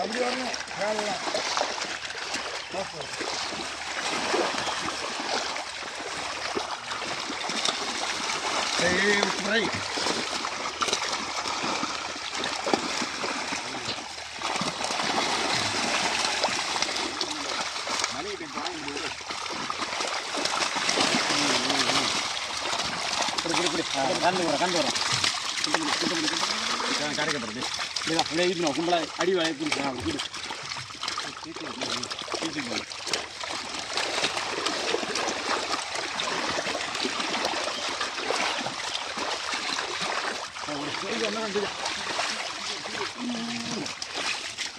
அப்படி வரணும் வேலைலாம் கண்டு வரோம் கரைக்கப்படுறது இது கும்பலா அடி வாங்கி குடிச்சு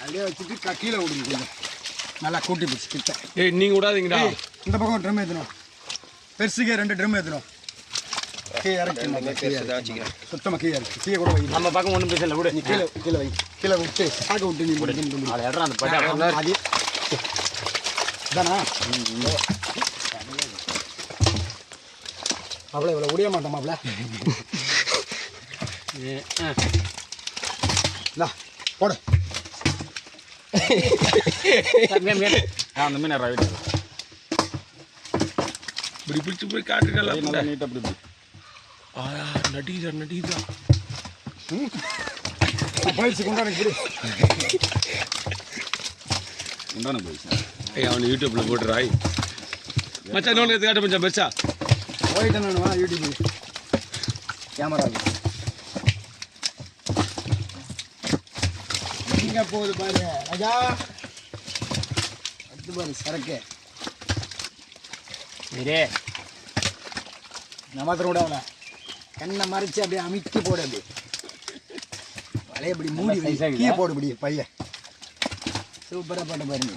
அப்படியே வச்சுட்டு கீழே விடுங்க கொஞ்சம் நல்லா கூட்டி பிடிச்சி கிட்ட. நீங்கள் விடாதீங்கடா. இந்த பக்கம் ட்ரம் ஏற்றணும், பெருசுக்கே 2 ட்ரம் ஏற்றணும். கீழே இறக்கி சுத்தமாக கீழே இறக்கி கீழே கூட வை. நம்ம பக்கம் ஒன்றும் பேசல விடு. நீ கீழே கீழே வை, கீழே விட்டு சாக்க விட்டு நீ அதை இடம் அந்த பட்டா அது தானா அவ்வளோ இவ்வளோ முடிய மாட்டோம் மாப்பிள்ள. போடு அந்த மீன் இப்படி பிடிச்சி போய் காட்டுக்கலாம். நீட்டாக அப்படி நடிதா போயிடுச்சு கொண்டாடு உண்டான போயிடுச்சு. அவனை யூடியூப்பில் போட்டுறாய் மச்சான். இன்னொன்று எது காட்ட மச்சான் பெருசா போயிட்டேன் நான் யூடியூப் கேமரா எங்கே போகுது பாரு ராஜா. அடுத்து பாரு சரக்கு இதே மாத்திரம் விடாமல கண்ணை மறைச்சி அப்படியே அமைக்கி போடு. அப்படி வலைய இப்படி மூடி கீழே போடு இப்படி பைய. சூப்பராக பாட்டு பாருங்க.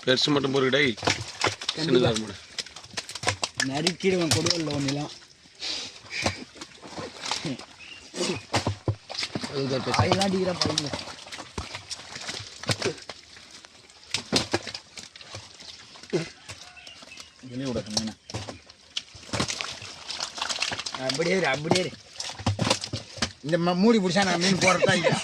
பெருசு மட்டும் பொறுக்கடை நறுக்கிடுவேன் கொடுவல்ல ஒன்றுலாம். அதெல்லாம் அடிக்கிறா பாருங்க. அப்படியே அப்படியே இந்த மூடி பிடிச்சா நான் மீன் போடுறதா இல்லையா?